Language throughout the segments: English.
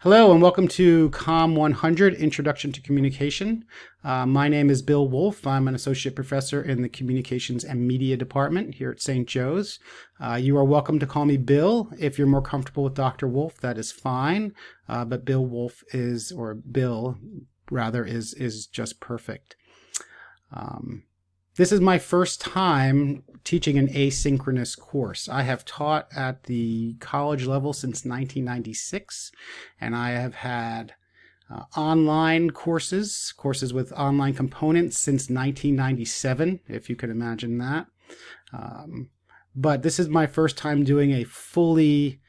Hello and welcome to COM 100, Introduction to Communication. My name is Bill Wolf. I'm an associate professor in the Communications and Media Department here at St. Joe's. You are welcome to call me Bill. If you're more comfortable with Dr. Wolf, that is fine. But Bill Wolf is, or Bill rather, is just perfect. This is my first time teaching an asynchronous course. I have taught at the college level since 1996, and I have had online courses with online components since 1997, if you could imagine that. But this is my first time doing a fully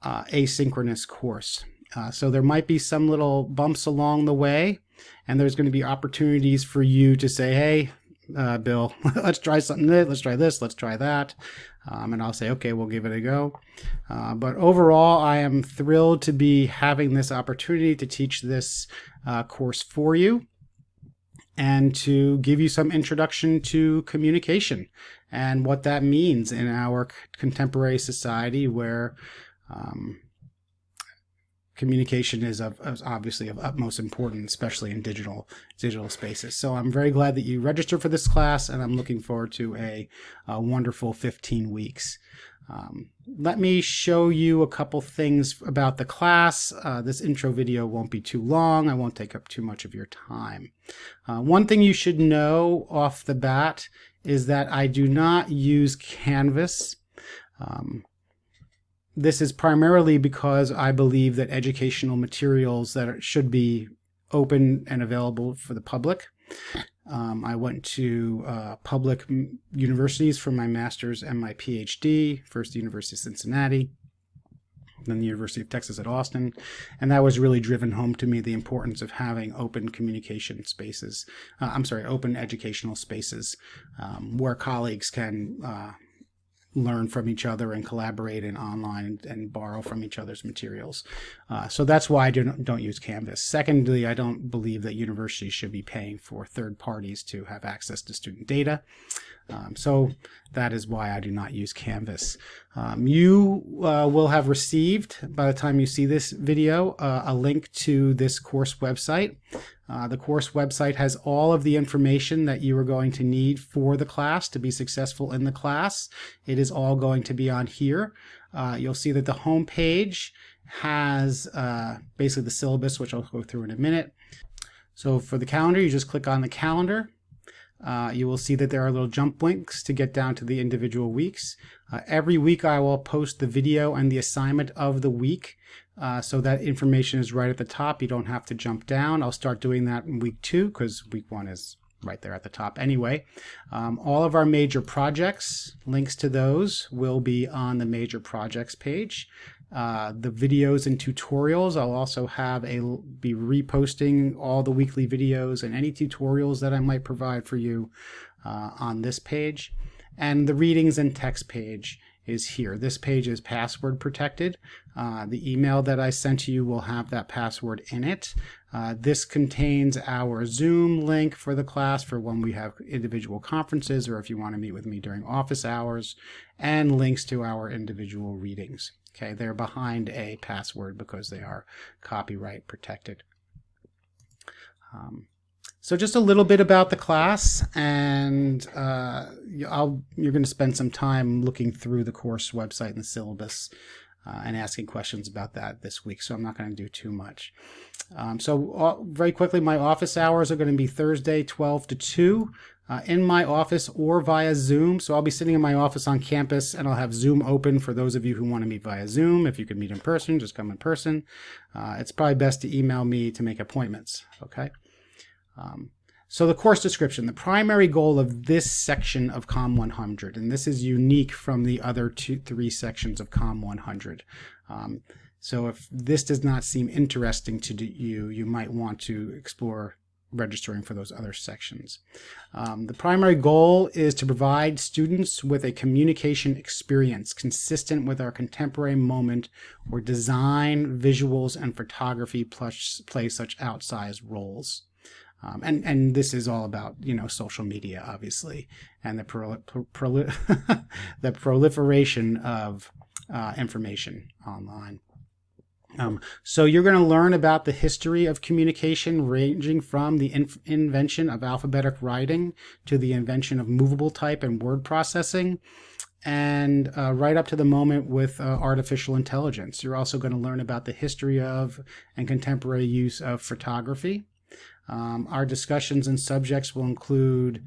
asynchronous course. So there might be some little bumps along the way, and there's going to be opportunities for you to say, hey, Bill, let's try something, let's try this, let's try that. And I'll say, okay, we'll give it a go. But overall, I am thrilled to be having this opportunity to teach this course for you and to give you some introduction to communication and what that means in our contemporary society where communication is obviously of utmost importance, especially in digital spaces. So I'm very glad that you registered for this class, and I'm looking forward to a wonderful 15 weeks. Let me show you a couple things about the class. This intro video won't be too long. I won't take up too much of your time. One thing you should know off the bat is that I do not use Canvas. This is primarily because I believe that educational materials that should be open and available for the public. I went to public universities for my master's and my PhD, first the University of Cincinnati, then the University of Texas at Austin, and that was really driven home to me the importance of having open communication spaces, open educational spaces where colleagues can learn from each other and collaborate in online and borrow from each other's materials. So that's why I don't use Canvas. Secondly, I don't believe that universities should be paying for third parties to have access to student data. So that is why I do not use Canvas. You will have received, by the time you see this video, a link to this course website. The course website has all of the information that you are going to need for the class to be successful in the class. It is all going to be on here. You'll see that the home page has basically the syllabus, which I'll go through in a minute. So for the calendar, you just click on the calendar. You will see that there are little jump links to get down to the individual weeks. Every week I will post the video and the assignment of the week, so that information is right at the top. You don't have to jump down. I'll start doing that in week 2 because week 1 is right there at the top anyway. All of our major projects, links to those will be on the major projects page. The videos and tutorials, I'll also be reposting all the weekly videos and any tutorials that I might provide for you on this page. And the readings and text page is here. This page is password protected. The email that I sent to you will have that password in it. This contains our Zoom link for the class for when we have individual conferences or if you want to meet with me during office hours, and links to our individual readings. Okay, they're behind a password because they are copyright protected. So just a little bit about the class, and you're going to spend some time looking through the course website and the syllabus and asking questions about that this week, so I'm not going to do too much. Very quickly, my office hours are going to be Thursday 12 to 2 in my office or via Zoom. So I'll be sitting in my office on campus, and I'll have Zoom open for those of you who want to meet via Zoom. If you can meet in person, just come in person. It's probably best to email me to make appointments, okay? So the course description, the primary goal of this section of COM 100, and this is unique from the other 3 sections of COM 100. So if this does not seem interesting to you, you might want to explore registering for those other sections. The primary goal is to provide students with a communication experience consistent with our contemporary moment where design, visuals, and photography play such outsized roles. And this is all about, social media, obviously, and the proliferation of information online. So you're going to learn about the history of communication, ranging from the invention of alphabetic writing to the invention of movable type and word processing, and right up to the moment with artificial intelligence. You're also going to learn about the history of and contemporary use of photography. Our discussions and subjects will include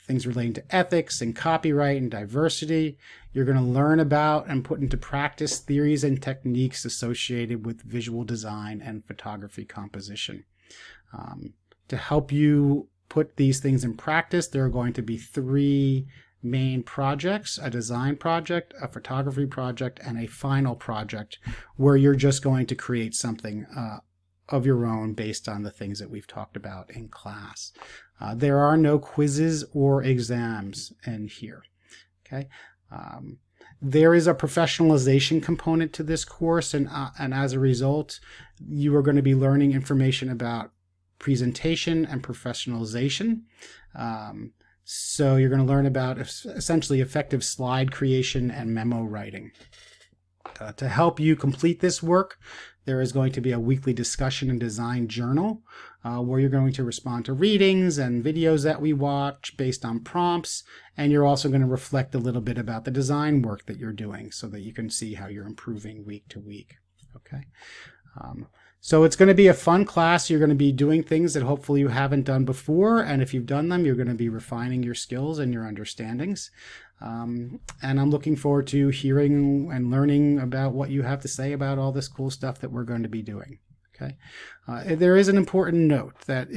things relating to ethics and copyright and diversity. You're going to learn about and put into practice theories and techniques associated with visual design and photography composition. To help you put these things in practice, there are going to be 3 main projects: a design project, a photography project, and a final project where you're just going to create something of your own based on the things that we've talked about in class. There are no quizzes or exams in here. Okay. There is a professionalization component to this course, and as a result, you are going to be learning information about presentation and professionalization. So you're going to learn about essentially effective slide creation and memo writing. To help you complete this work, there is going to be a weekly discussion and design journal where you're going to respond to readings and videos that we watch based on prompts, and you're also going to reflect a little bit about the design work that you're doing so that you can see how you're improving week to week. Okay. So it's going to be a fun class. You're going to be doing things that hopefully you haven't done before, and if you've done them, you're going to be refining your skills and your understandings. And I'm looking forward to hearing and learning about what you have to say about all this cool stuff that we're going to be doing. Okay. There is an important note that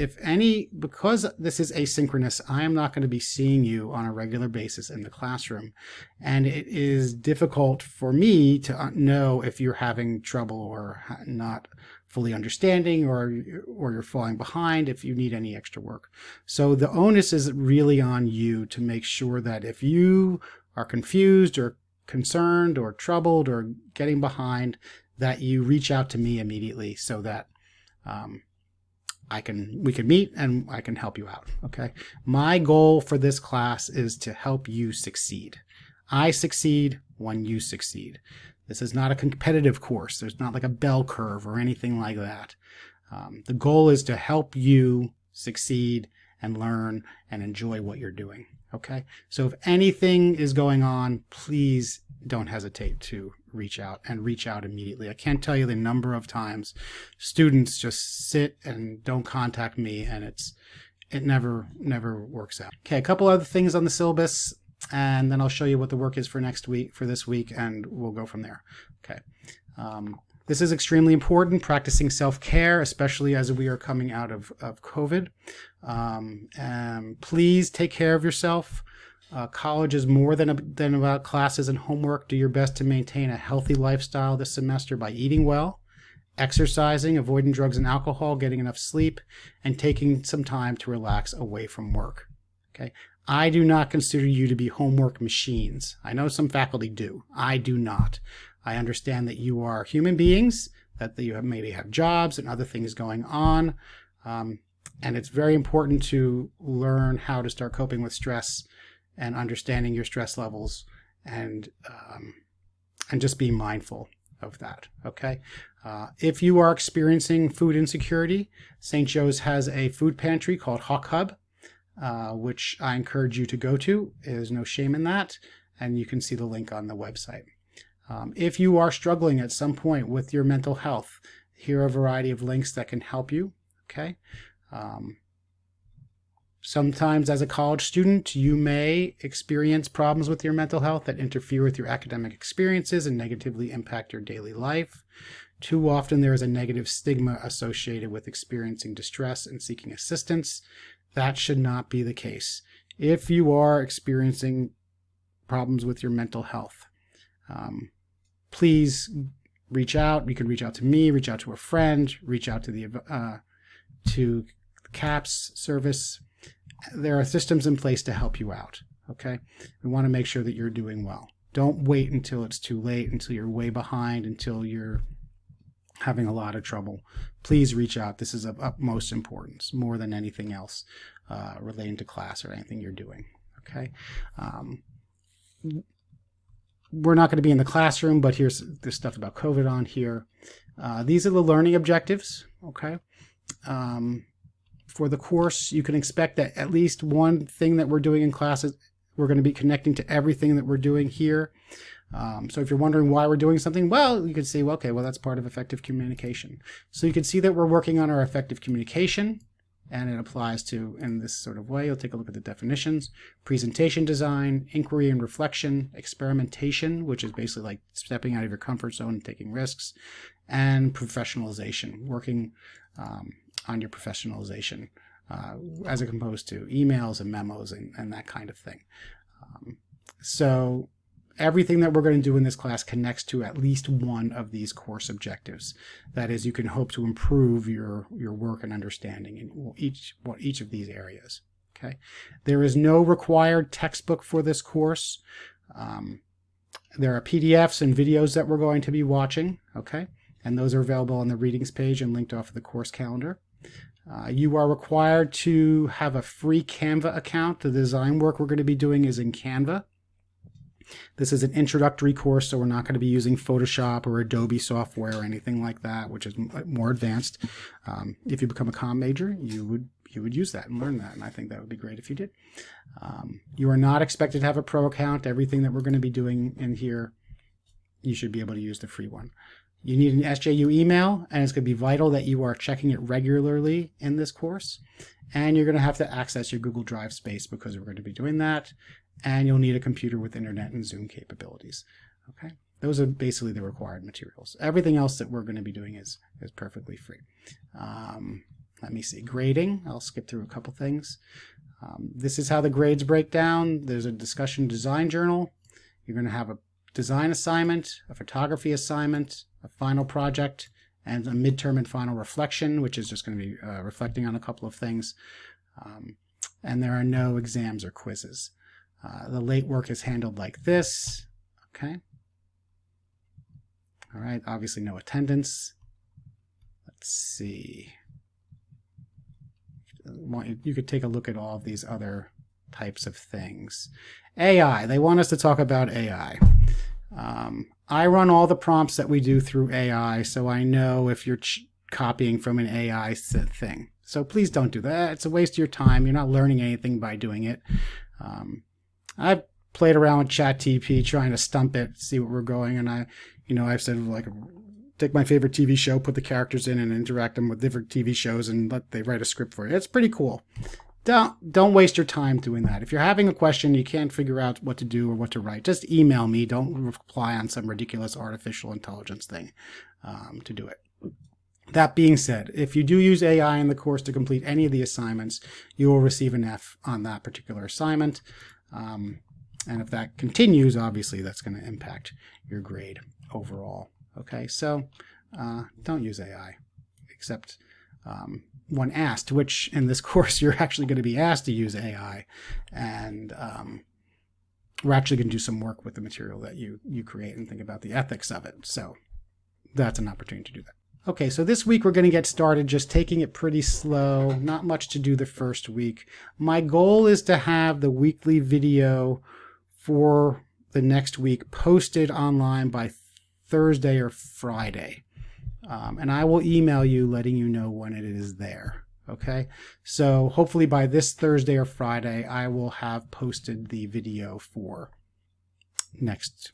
because this is asynchronous, I am not going to be seeing you on a regular basis in the classroom. And it is difficult for me to know if you're having trouble or not fully understanding, or you're falling behind, if you need any extra work. So the onus is really on you to make sure that if you are confused or concerned or troubled or getting behind, that you reach out to me immediately so that we can meet and I can help you out. Okay. My goal for this class is to help you succeed. I succeed when you succeed. This is not a competitive course. There's not like a bell curve or anything like that. The goal is to help you succeed and learn and enjoy what you're doing. Okay. So if anything is going on, please don't hesitate to reach out immediately. I can't tell you the number of times students just sit and don't contact me, and it never works out. Okay. A couple other things on the syllabus, and then I'll show you what the work is for this week, and we'll go from there. Okay. This is extremely important, practicing self-care, especially as we are coming out of COVID. Please take care of yourself. College is more than about classes and homework. Do your best to maintain a healthy lifestyle this semester by eating well, exercising, avoiding drugs and alcohol, getting enough sleep, and taking some time to relax away from work. Okay. I do not consider you to be homework machines. I know some faculty do. I do not. I understand that you are human beings, that you maybe have jobs and other things going on. And it's very important to learn how to start coping with stress and understanding your stress levels, and just be mindful of that. Okay. If you are experiencing food insecurity, St. Joe's has a food pantry called Hawk Hub, which I encourage you to go to. There's no shame in that, and you can see the link on the website. If you are struggling at some point with your mental health, here are a variety of links that can help you. Okay. Sometimes as a college student, you may experience problems with your mental health that interfere with your academic experiences and negatively impact your daily life. Too often there is a negative stigma associated with experiencing distress and seeking assistance. That should not be the case. If you are experiencing problems with your mental health, please reach out. You can reach out to me, reach out to a friend, reach out to the CAPS service. There are systems in place to help you out. Okay. We want to make sure that you're doing well. Don't wait until it's too late, until you're way behind, until you're having a lot of trouble. Please reach out. This is of utmost importance, more than anything else relating to class or anything you're doing. Okay. we're not going to be in the classroom, but there's stuff about COVID on here. These are the learning objectives, okay? For the course, you can expect that at least one thing that we're doing in classes, we're going to be connecting to everything that we're doing here. So if you're wondering why we're doing something, well, you could say, well, okay, well, that's part of effective communication. So you can see that we're working on our effective communication, and it applies to, in this sort of way, you'll take a look at the definitions: presentation design, inquiry and reflection, experimentation, which is basically like stepping out of your comfort zone and taking risks, and professionalization, working on your professionalization, as opposed to emails and memos and that kind of thing. So everything that we're going to do in this class connects to at least one of these course objectives. That is, you can hope to improve your work and understanding in each of these areas. Okay, there is no required textbook for this course. There are PDFs and videos that we're going to be watching. Okay, and those are available on the readings page and linked off of the course calendar. You are required to have a free Canva account. The design work we're going to be doing is in Canva. This is an introductory course, so we're not going to be using Photoshop or Adobe software or anything like that, which is more advanced. If you become a comm major, you would use that and learn that, and I think that would be great if you did. You are not expected to have a pro account. Everything that we're going to be doing in here, you should be able to use the free one. You need an SJU email, and it's going to be vital that you are checking it regularly in this course. And you're going to have to access your Google Drive space because we're going to be doing that. And you'll need a computer with internet and Zoom capabilities. Okay, those are basically the required materials. Everything else that we're going to be doing is perfectly free. Let me see. Grading. I'll skip through a couple things. This is how the grades break down. There's a discussion design journal. You're going to have a design assignment, a photography assignment, a final project, and a midterm and final reflection, which is just going to be reflecting on a couple of things. And there are no exams or quizzes. The late work is handled like this. Okay. All right. Obviously no attendance. Let's see. You could take a look at all of these other types of things. AI. They want us to talk about AI. I run all the prompts that we do through AI, so I know if you're copying from an AI thing. So please don't do that. It's a waste of your time. You're not learning anything by doing it. I've played around with ChatGPT trying to stump it, see what we're going, and I've said, like, take my favorite TV show, put the characters in, and interact them with different TV shows, and they write a script for you. It's pretty cool. Don't waste your time doing that. If you're having a question, you can't figure out what to do or what to write, just email me. Don't reply on some ridiculous artificial intelligence thing to do it. That being said, if you do use AI in the course to complete any of the assignments, you will receive an F on that particular assignment. And if that continues, obviously that's going to impact your grade overall. Okay, so don't use AI, except when asked, which in this course you're actually going to be asked to use AI, and we're actually going to do some work with the material that you create and think about the ethics of it. So that's an opportunity to do that. Okay, so this week we're going to get started just taking it pretty slow, not much to do the first week. My goal is to have the weekly video for the next week posted online by Thursday or Friday. And I will email you letting you know when it is there. Okay, so hopefully by this Thursday or Friday, I will have posted the video for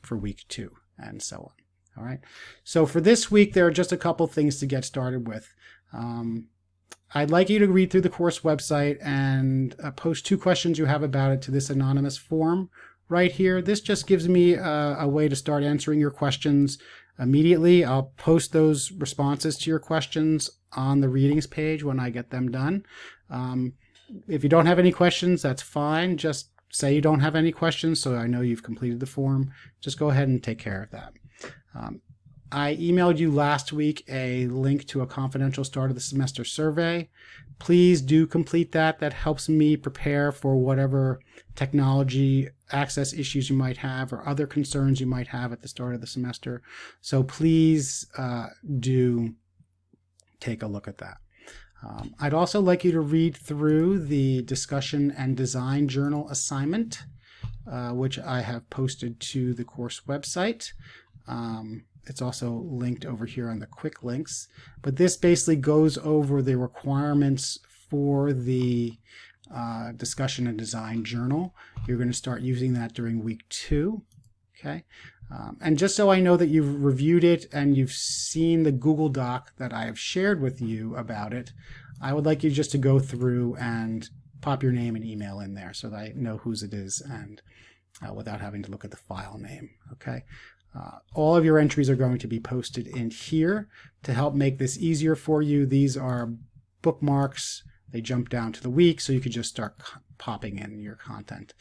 week 2 and so on. All right, so for this week, there are just a couple things to get started with. I'd like you to read through the course website and post 2 questions you have about it to this anonymous form right here. This just gives me a way to start answering your questions immediately. I'll post those responses to your questions on the readings page when I get them done. If you don't have any questions, that's fine. Just say you don't have any questions so I know you've completed the form. Just go ahead and take care of that. I emailed you last week a link to a confidential start of the semester survey. Please do complete that. That helps me prepare for whatever technology access issues you might have or other concerns you might have at the start of the semester. So please do take a look at that. I'd also like you to read through the discussion and design journal assignment. which I have posted to the course website. It's also linked over here on the quick links. But this basically goes over the requirements for the discussion and design journal. You're going to start using that during week 2. Okay. And just so I know that you've reviewed it and you've seen the Google Doc that I have shared with you about it, I would like you just to go through and pop your name and email in there so that I know whose it is, and without having to look at the file name. Okay. All of your entries are going to be posted in here to help make this easier for you. These are bookmarks. They jump down to the week, so you can just start popping in your content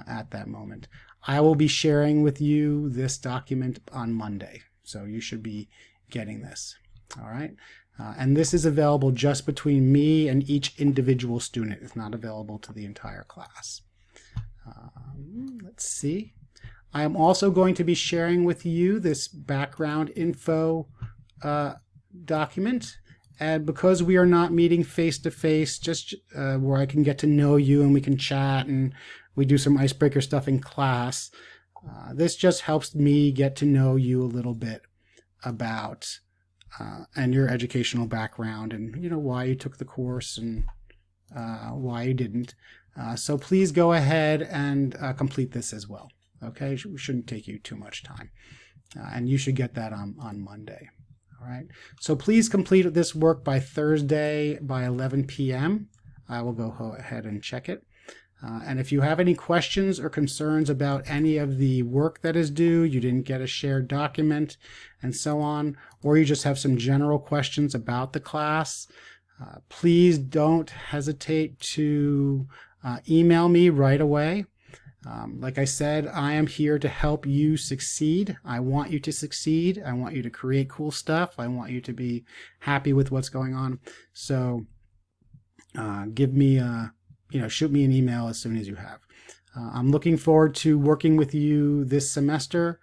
at that moment. I will be sharing with you this document on Monday, so you should be getting this. All right. And this is available just between me and each individual student. It's not available to the entire class. Let's see. I am also going to be sharing with you this background info document. And because we are not meeting face-to-face, just where I can get to know you and we can chat and we do some icebreaker stuff in class, this just helps me get to know you a little bit about and your educational background and, you know, why you took the course and why you didn't. So please go ahead and complete this as well. Okay, it shouldn't take you too much time. And you should get that on Monday. All right, so please complete this work by Thursday by 11 p.m. I will go ahead and check it. And if you have any questions or concerns about any of the work that is due, you didn't get a shared document and so on, or you just have some general questions about the class, please don't hesitate to email me right away. Like I said, I am here to help you succeed. I want you to succeed. I want you to create cool stuff. I want you to be happy with what's going on. So give me shoot me an email as soon as you have. I'm looking forward to working with you this semester,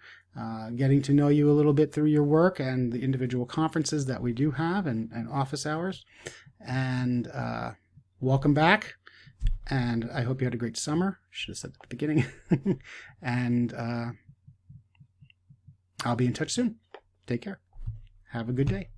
getting to know you a little bit through your work and the individual conferences that we do have and office hours. And welcome back. And I hope you had a great summer. Should have said that at the beginning. And I'll be in touch soon. Take care. Have a good day.